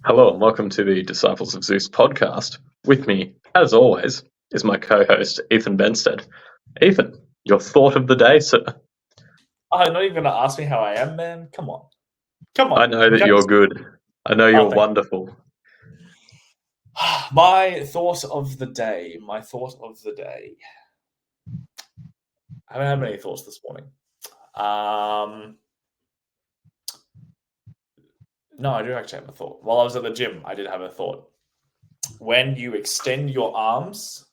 Hello and welcome to the Disciples of Zeus podcast. With me, as always, is my co-host Ethan Benstead. Ethan, your thought of the day, sir. Oh, not even gonna ask me how I am, man. Come on. I know that you're good. I know you're wonderful. My thought of the day. I haven't had many thoughts this morning. No, I do actually have a thought. While I was at the gym, I did have a thought. When you extend your arms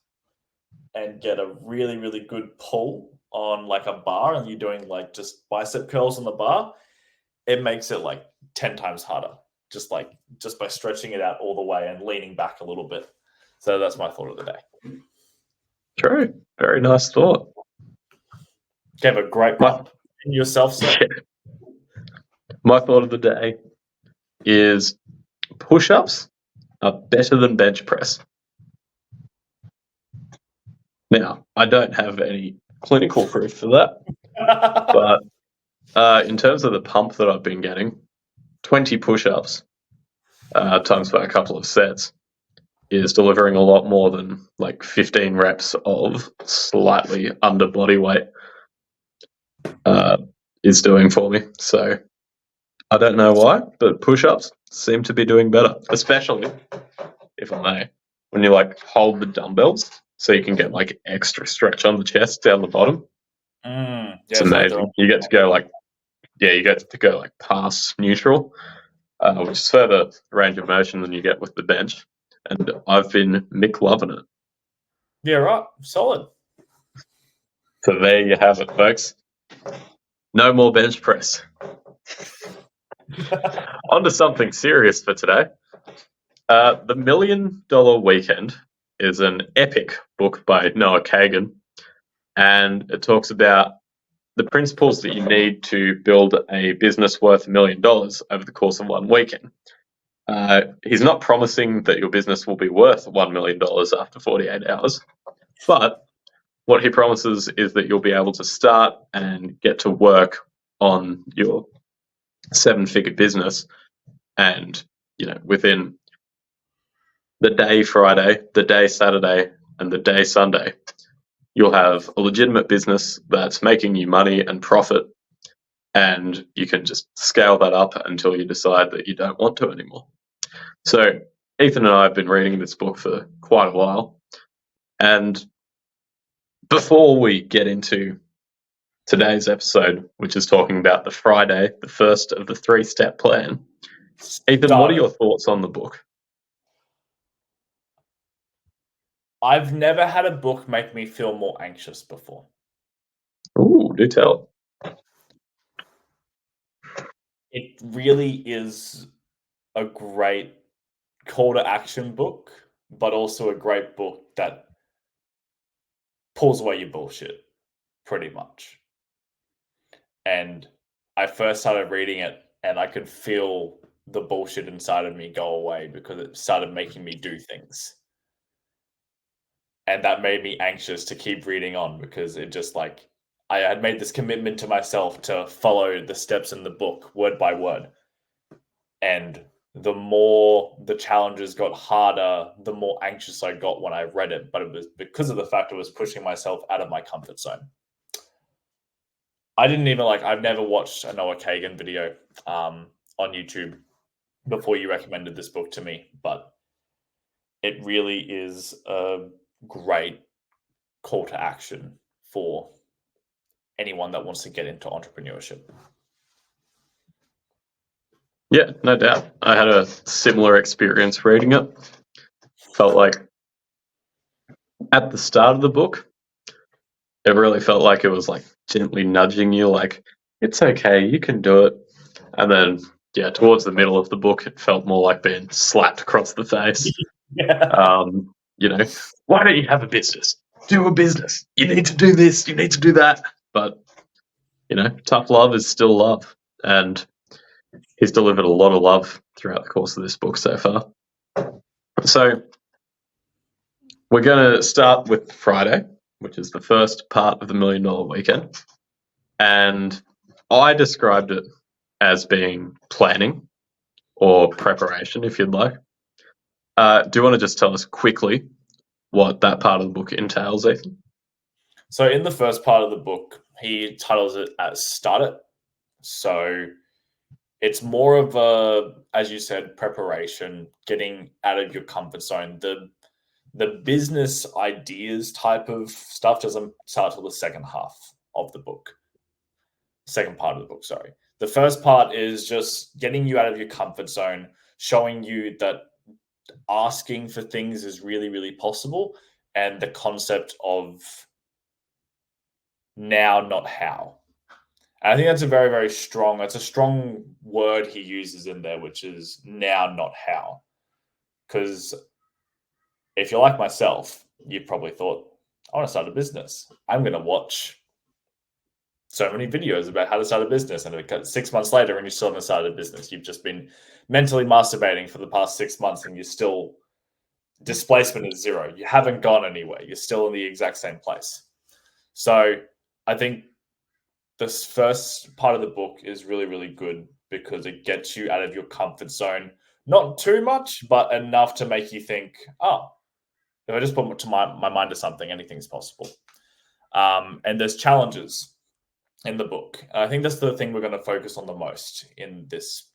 and get a really, really good pull on like a bar and you're doing like just bicep curls on the bar, it makes it like 10 times harder. Just by stretching it out all the way and leaning back a little bit. So that's my thought of the day. True. Very nice thought. Gave a great pump. Yourself, sir? My thought of the day is push-ups are better than bench press. Now, I don't have any clinical proof for that, but in terms of the pump that I've been getting, 20 push-ups times by a couple of sets is delivering a lot more than like 15 reps of slightly under body weight is doing for me. So I don't know why, but push-ups seem to be doing better, especially, if I may, when you like hold the dumbbells so you can get like extra stretch on the chest down the bottom. It's amazing. You get to go like past neutral, which is further range of motion than you get with the bench. And I've been loving it. Yeah, right. Solid. So there you have it, folks. No more bench press. On to something serious for today. The $1 Million Weekend is an epic book by Noah Kagan, and it talks about the principles that you need to build a business worth $1 million over the course of one weekend. He's not promising that your business will be worth $1 million after 48 hours, but what he promises is that you'll be able to start and get to work on your 7-figure business, and within the day Friday, the day Saturday, and the day Sunday, you'll have a legitimate business that's making you money and profit, and you can just scale that up until you decide that you don't want to anymore. So Ethan and I have been reading this book for quite a while, and before we get into today's episode, which is talking about the Friday, the first of the 3-step plan, Ethan, what are your thoughts on the book? I've never had a book make me feel more anxious before. Ooh, do tell. It really is a great call to action book, but also a great book that pulls away your bullshit, pretty much. And I first started reading it and I could feel the bullshit inside of me go away because it started making me do things. And that made me anxious to keep reading on because it just like, I had made this commitment to myself to follow the steps in the book word by word. And the more the challenges got harder, the more anxious I got when I read it. But it was because of the fact I was pushing myself out of my comfort zone. I've never watched a Noah Kagan video on YouTube before you recommended this book to me, but it really is a great call to action for anyone that wants to get into entrepreneurship. Yeah, no doubt. I had a similar experience reading it. Felt like at the start of the book, it really felt like it was like gently nudging you, like, it's okay, you can do it. And then, yeah, towards the middle of the book, it felt more like being slapped across the face. Yeah. Why don't you have a business? Do a business. You need to do this, you need to do that. But, tough love is still love. And he's delivered a lot of love throughout the course of this book so far. So we're going to start with Friday, which is the first part of the $1 Million Weekend. And I described it as being planning. or preparation, if you'd like. Do you want to just tell us quickly what that part of the book entails, Ethan? So in the first part of the book, he titles it as Start It. So it's more of a, as you said, preparation, getting out of your comfort zone. The business ideas type of stuff doesn't start till the second half of the book. Second part of the book, sorry. The first part is just getting you out of your comfort zone, showing you that asking for things is really, really possible, and the concept of now, not how. And I think that's a very, very strong, it's a strong word he uses in there, which is now, not how. Because if you're like myself, you've probably thought, I want to start a business. I'm going to watch so many videos about how to start a business. And 6 months later, and you still haven't started a business, you've just been mentally masturbating for the past 6 months and you're still, displacement is zero. You haven't gone anywhere. You're still in the exact same place. So I think this first part of the book is really, really good because it gets you out of your comfort zone. Not too much, but enough to make you think, oh, if I just put my mind to something, anything's possible. And there's challenges in the book. I think that's the thing we're going to focus on the most in this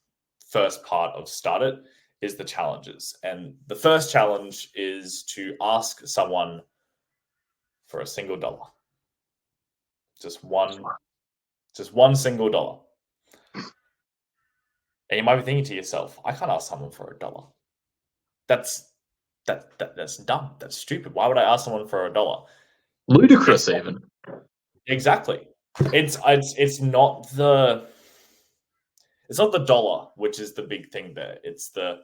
first part of Start It is the challenges. And the first challenge is to ask someone for a single dollar. Just one single dollar. And you might be thinking to yourself, I can't ask someone for $1. That's dumb. That's stupid. Why would I ask someone for $1? Ludicrous, even. Exactly. It's not the dollar, which is the big thing there. It's the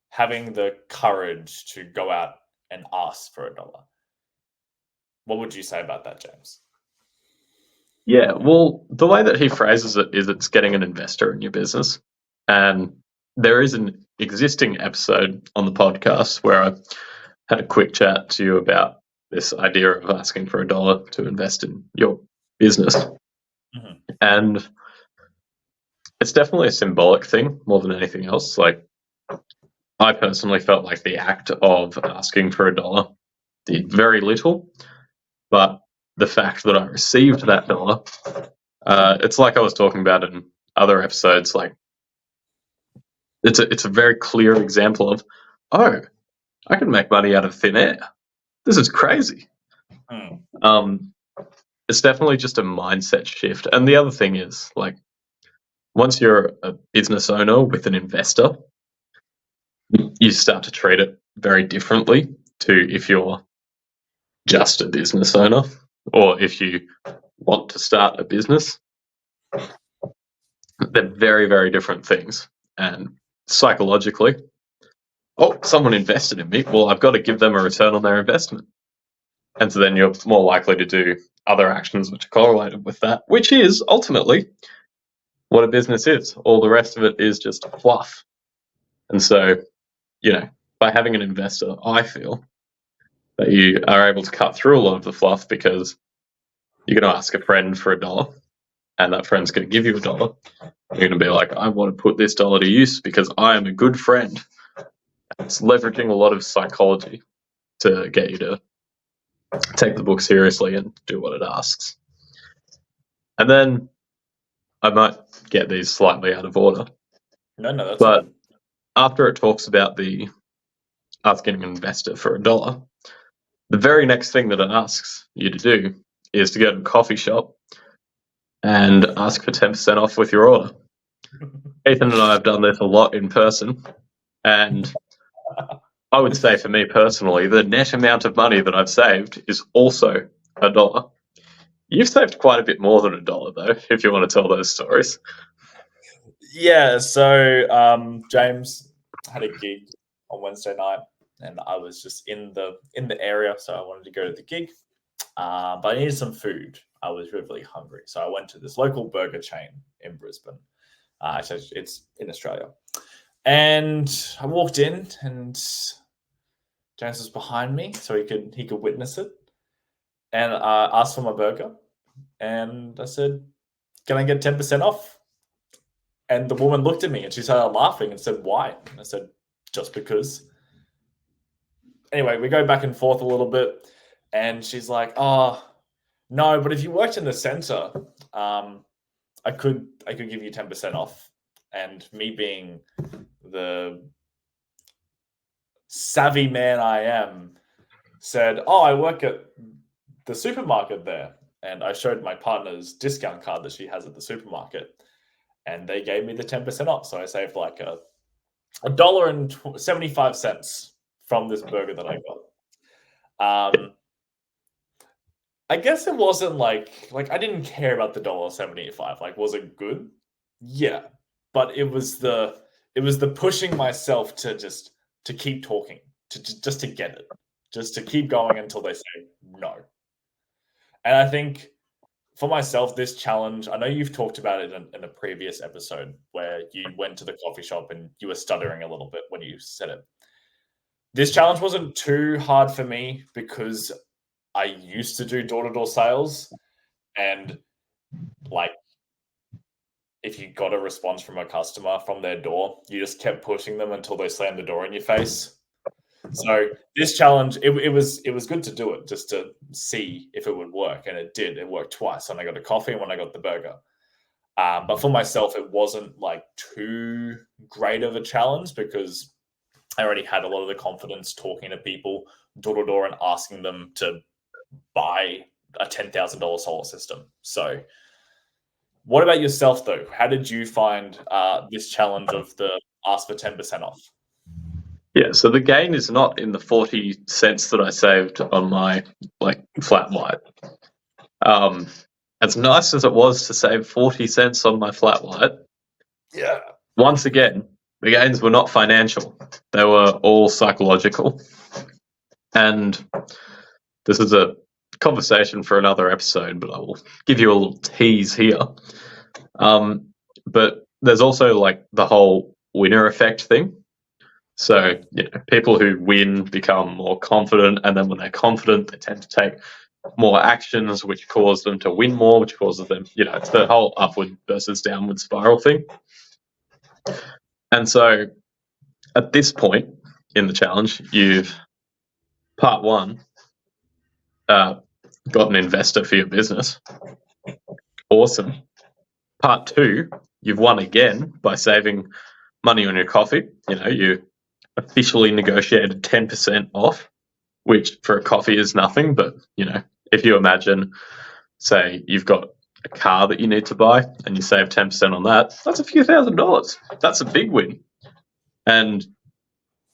having the courage to go out and ask for $1. What would you say about that, James? Yeah, well, the way that he phrases it is it's getting an investor in your business. And there is an existing episode on the podcast where I had a quick chat to you about this idea of asking for $1 to invest in your business. Mm-hmm. And it's definitely a symbolic thing more than anything else. Like, I personally felt like the act of asking for $1 did very little, but the fact that I received that dollar, it's like I was talking about in other episodes. Like, it's a very clear example of, oh, I can make money out of thin air. This is crazy. It's definitely just a mindset shift. And the other thing is, like, once you're a business owner with an investor, you start to treat it very differently to if you're just a business owner or if you want to start a business. They're very, very different things. And psychologically, oh, someone invested in me. Well, I've got to give them a return on their investment. And so then you're more likely to do other actions which are correlated with that, which is ultimately what a business is. All the rest of it is just fluff. And so, by having an investor, I feel that you are able to cut through a lot of the fluff because you're going to ask a friend for $1 and that friend's going to give you $1. You're going to be like, I want to put this dollar to use because I am a good friend. It's leveraging a lot of psychology to get you to take the book seriously and do what it asks. And then I might get these slightly out of order. No, that's but fine. After it talks about the asking an investor for $1, the very next thing that it asks you to do is to go to a coffee shop and ask for 10% off with your order. Ethan and I have done this a lot in person, and I would say for me personally, the net amount of money that I've saved is also $1. You've saved quite a bit more than $1, though, if you want to tell those stories. Yeah, so James had a gig on Wednesday night, and I was just in the area, so I wanted to go to the gig, but I needed some food. I was really hungry, so I went to this local burger chain in Brisbane. It's in Australia, and I walked in, and James was behind me, so he could witness it, and I asked for my burger, and I said, "Can I get 10% off?" And the woman looked at me and she started laughing and said, "Why?" And I said, "Just because." Anyway, we go back and forth a little bit, and she's like, "Oh, no, but if you worked in the center, I could give you 10% off." And me being the savvy man I am, said, "Oh, I work at the supermarket there." And I showed my partner's discount card that she has at the supermarket, and they gave me the 10% off. So I saved like $1.75 from this burger that I got. I guess it wasn't like I didn't care about the $1.75. Like, was it good? Yeah, but it was the pushing myself to keep talking, just to get it, just to keep going until they say no. And I think for myself, this challenge, I know you've talked about it in a previous episode where you went to the coffee shop and you were stuttering a little bit when you said it. This challenge wasn't too hard for me because I used to do door-to-door sales, and like if you got a response from a customer from their door, you just kept pushing them until they slammed the door in your face. So this challenge, it was good to do it just to see if it would work, and it did. It worked twice, when I got a coffee and when I got the burger. But for myself, it wasn't like too great of a challenge because I already had a lot of the confidence talking to people door to door and asking them to buy a $10,000 solar system. So, what about yourself though? How did you find this challenge of the ask for 10% off? Yeah, so the gain is not in the 40 cents that I saved on my flat white. As nice as it was to save 40 cents on my flat white, Yeah. once again, the gains were not financial. They were all psychological. And this is a conversation for another episode, but I will give you a little tease here. But there's also like the whole winner effect thing. So, people who win become more confident, and then when they're confident, they tend to take more actions, which cause them to win more, which causes them, it's the whole upward versus downward spiral thing. And so, at this point in the challenge, you've, part one, got an investor for your business. Awesome. Part two, you've won again by saving money on your coffee. You officially negotiated 10% off, which for a coffee is nothing. But, if you imagine, say, you've got a car that you need to buy and you save 10% on that, that's a few $1,000s. That's a big win. And,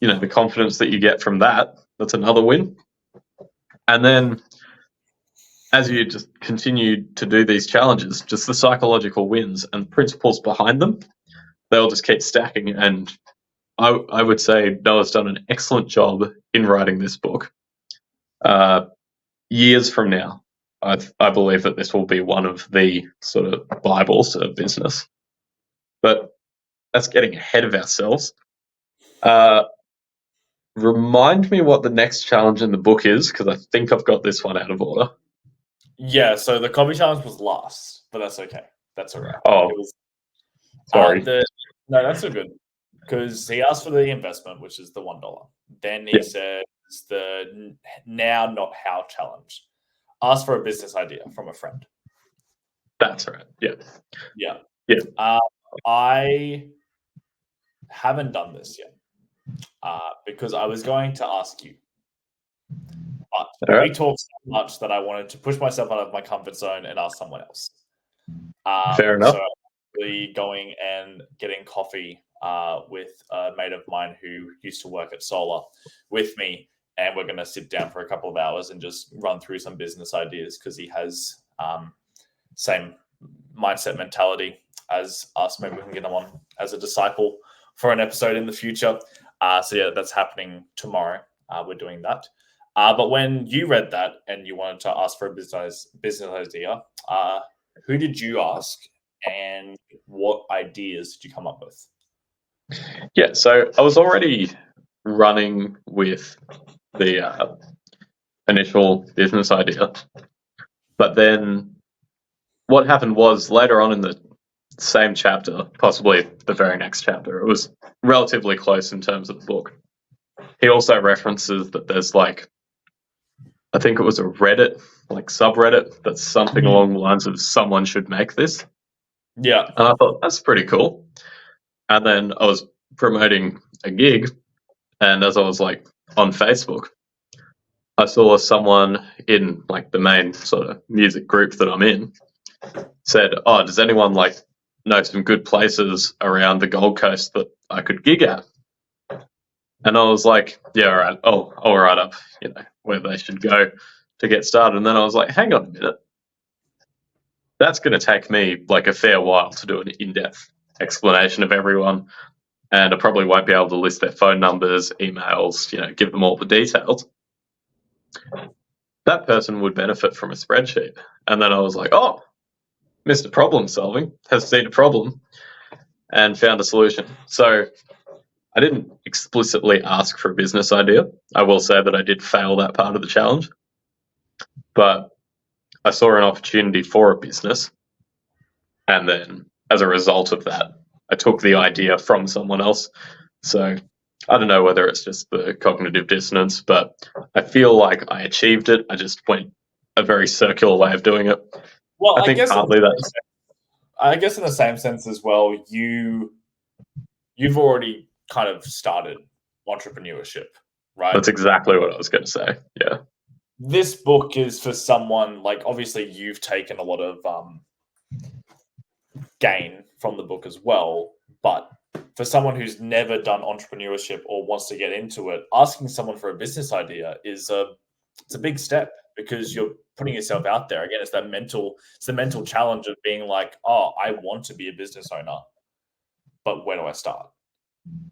the confidence that you get from that, that's another win. And then as you just continue to do these challenges, just the psychological wins and principles behind them, they'll just keep stacking. And I would say Noah's done an excellent job in writing this book. Years from now, I believe that this will be one of the sort of Bibles of business. But that's getting ahead of ourselves. Remind me what the next challenge in the book is, because I think I've got this one out of order. Yeah, so the coffee challenge was last, but that's okay. That's all right. Oh, it was, sorry. No, that's so good. Because he asked for the investment, which is the $1. Then he says the now, not how challenge. Ask for a business idea from a friend. That's right. Yeah. Yeah. Yeah. I haven't done this yet because I was going to ask you. But we talked so much that I wanted to push myself out of my comfort zone and ask someone else. Fair enough. So I'm really going and getting coffee with a mate of mine who used to work at Solar with me, and we're going to sit down for a couple of hours and just run through some business ideas because he has same mindset mentality as us. Maybe we can get him on as a disciple for an episode in the future. So yeah, that's happening tomorrow. We're doing that. But when you read that and you wanted to ask for a business idea, who did you ask and what ideas did you come up with? Yeah, so I was already running with the initial business idea. But then what happened was later on in same chapter, possibly the very next chapter. It was relatively close in terms of the book. He also references that there's like, I think it was a Reddit, like subreddit, that's something along the lines of someone should make this. Yeah. And I thought, that's pretty cool. And then I was promoting a gig, and as I was like on Facebook, I saw someone in like the main sort of music group that I'm in said, "Oh, does anyone like know some good places around the Gold Coast that I could gig at?" And I was like, "Yeah, all right, I'll write up, where they should go to get started." And then I was like, "Hang on a minute, that's going to take me like a fair while to do an in-depth explanation of everyone, and I probably won't be able to list their phone numbers, emails, give them all the details. That person would benefit from a spreadsheet." And then I was like, "Oh, Mr. Problem Solving has seen a problem and found a solution." So I didn't explicitly ask for a business idea. I will say that I did fail that part of the challenge, but I saw an opportunity for a business. And then as a result of that, I took the idea from someone else. So I don't know whether it's just the cognitive dissonance, but I feel like I achieved it. I just went a very circular way of doing it. Well, I think partly that's I guess in the same sense as well, you've already kind of started entrepreneurship, right? that's exactly what I was going to say. Yeah. This book is for someone like, obviously you've taken a lot of gain from the book as well, but for someone who's never done entrepreneurship or wants to get into it, asking someone for a business idea it's a big step, because you're putting yourself out there. Again, it's the mental challenge of being like, oh, I want to be a business owner, but where do I start?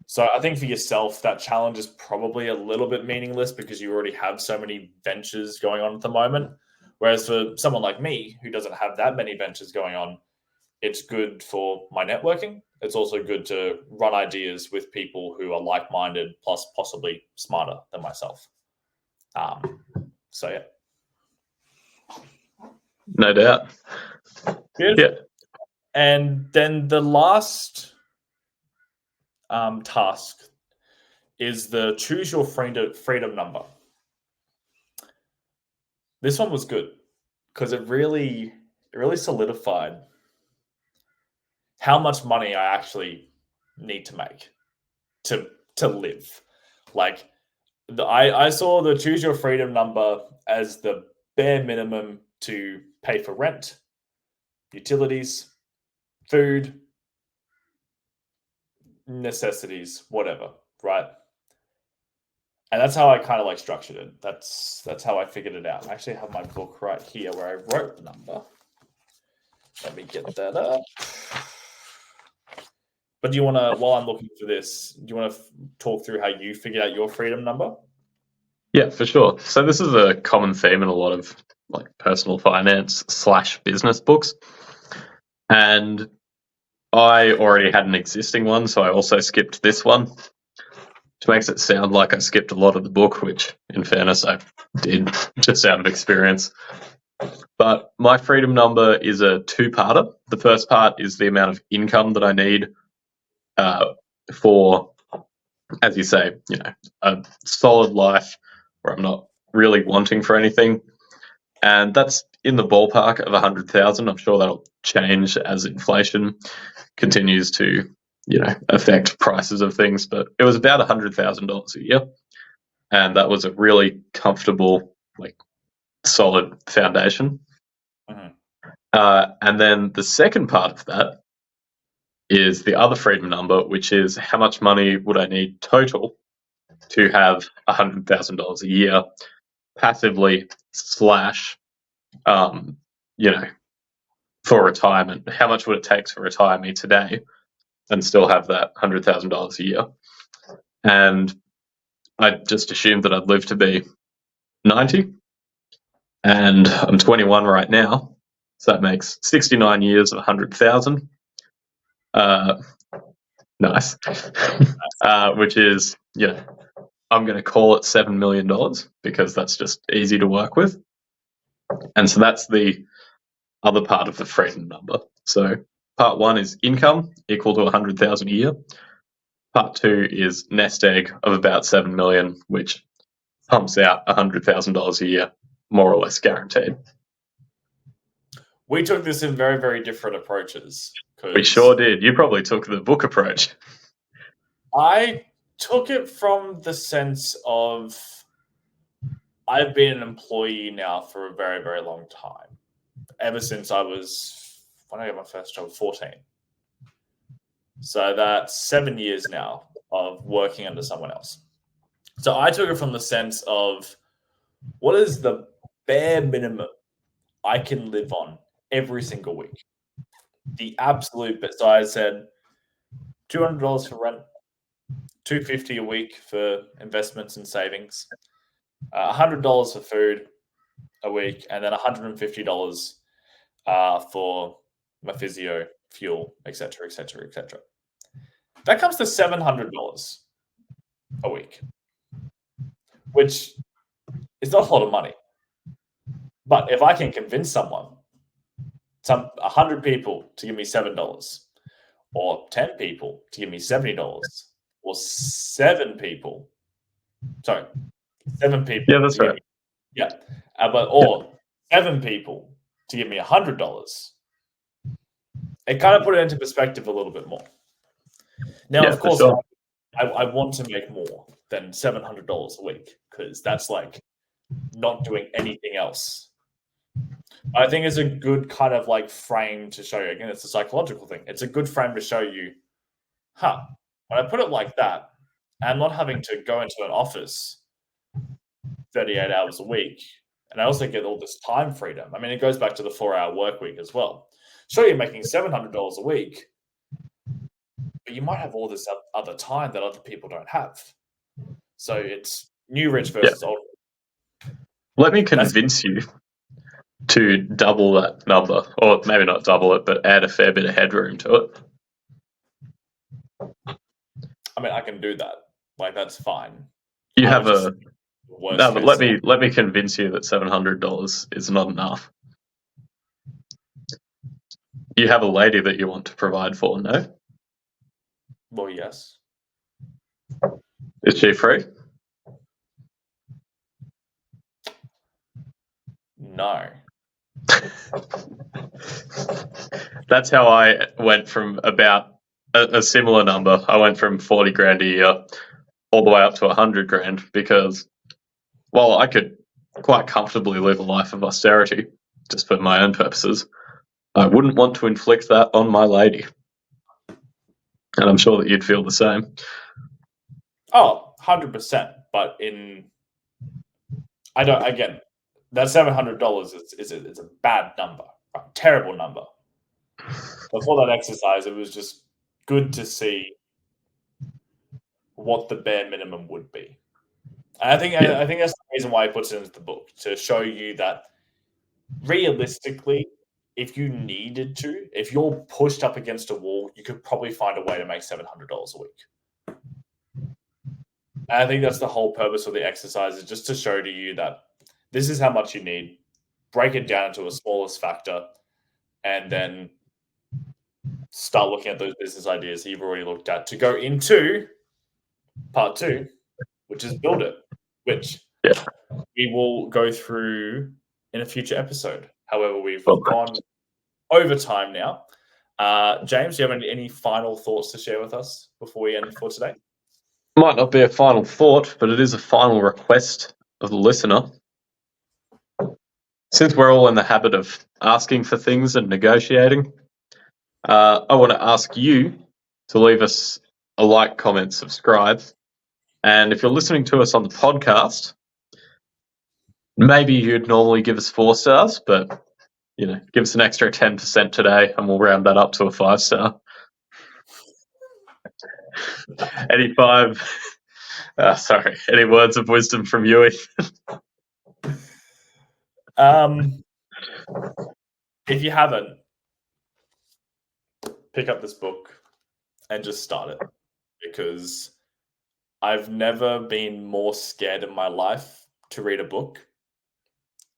So I think for yourself, that challenge is probably a little bit meaningless because you already have so many ventures going on at the moment. Whereas for someone like me who doesn't have that many ventures going on, it's good for my networking. It's also good to run ideas with people who are like-minded, plus possibly smarter than myself. So yeah. No doubt. Good. Yeah. And then the last task is the choose your freedom number. This one was good because it really solidified how much money I actually need to make to live. Like I saw the choose your freedom number as the bare minimum to pay for rent, utilities, food, necessities, whatever, right? And that's how I kind of like structured it. That's how I figured it out. I actually have my book right here where I wrote the number. Let me get that up. But do you want to, while I'm looking for this, do you want to talk through how you figured out your freedom number? Yeah, for sure. So this is a common theme in a lot of like personal finance / business books. And I already had an existing one, so I also skipped this one, which makes it sound like I skipped a lot of the book, which in fairness I did just out of experience. But my freedom number is a two-parter. The first part is the amount of income that I need for, as you say, a solid life where I'm not really wanting for anything. And that's in the ballpark of 100,000. I'm sure that'll change as inflation continues to, affect prices of things. But it was about $100,000 a year, and that was a really comfortable, like, solid foundation. Mhm. And then the second part of that is the other freedom number, which is how much money would I need total to have $100,000 a year passively / for retirement. How much would it take to retire me today and still have that $100,000 a year? And I just assumed that I'd live to be 90, and I'm 21 right now, so that makes 69 years of 100,000. Nice. Which is, I'm going to call it $7 million because that's just easy to work with. And so that's the other part of the freedom number. So Part 1 is income equal to 100,000 a year. Part 2 is nest egg of about 7 million, which pumps out $100,000 a year, more or less guaranteed. We took this in very, very different approaches. We sure did. You probably took the book approach. I took it from the sense of I've been an employee now for a very, very long time. Ever since when I got my first job, 14. So that's 7 years now of working under someone else. So I took it from the sense of what is the bare minimum I can live on every single week? The absolute best. So I said $200 for rent, $250 a week for investments and savings, $100 for food a week, and then $150 for my physio, fuel, etc., etc., etc. That comes to $700 a week, which is not a lot of money. But if I can convince 100 people to give me $7, or 10 people to give me $70, or 7 people, sorry, 7 people. Yeah, that's right. Or 7 people to give me $100. It kind of put it into perspective a little bit more. Now, of course, sure. I want to make more than $700 a week because that's like not doing anything else. I think it's a good kind of like frame to show you. Again, it's a psychological thing. It's a good frame to show you, when I put it like that, I'm not having to go into an office 38 hours a week, and I also get all this time freedom. I mean, it goes back to the 4-hour work week as well. Sure, you're making $700 a week, but you might have all this other time that other people don't have. So it's new rich versus old rich. Let me convince you to double that number, or maybe not double it, but add a fair bit of headroom to it. I mean, I can do that. Like, that's fine. You have a no, but let me convince you that $700 is not enough. You have a lady that you want to provide for, no? Well, yes. Is she free? No. That's how I went from about a similar number. I went from 40 grand a year all the way up to 100 grand because, well, I could quite comfortably live a life of austerity just for my own purposes. I wouldn't want to inflict that on my lady. And I'm sure that you'd feel the same. Oh, 100%. But again, that $700 is a bad number, a terrible number. Before that exercise, it was just good to see what the bare minimum would be. And I think that's the reason why he puts it into the book, to show you that realistically, if you needed to, if you're pushed up against a wall, you could probably find a way to make $700 a week. And I think that's the whole purpose of the exercise, is just to show to you that this is how much you need, break it down to a smallest factor, and then start looking at those business ideas that you've already looked at to go into part 2, which is build it, which we will go through in a future episode. However, we've gone over time now. James, do you have any final thoughts to share with us before we end for today? Might not be a final thought, but it is a final request of the listener. Since we're all in the habit of asking for things and negotiating, I want to ask you to leave us a like, comment, subscribe. And if you're listening to us on the podcast, maybe you'd normally give us 4 stars, but give us an extra 10% today and we'll round that up to a 5-star. Any words of wisdom from you? If you haven't, pick up this book and just start it, because I've never been more scared in my life to read a book,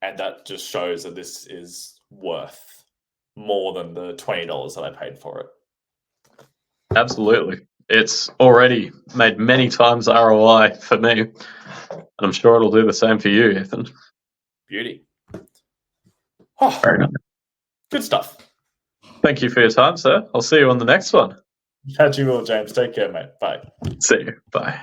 and that just shows that this is worth more than the $20 that I paid for it. Absolutely. It's already made many times ROI for me, and I'm sure it'll do the same for you, Ethan. Beauty. Oh, Very nice. good stuff. Thank you for your time, sir. I'll see you on the next one. Catch you all, James. Take care, mate. Bye. See you. Bye.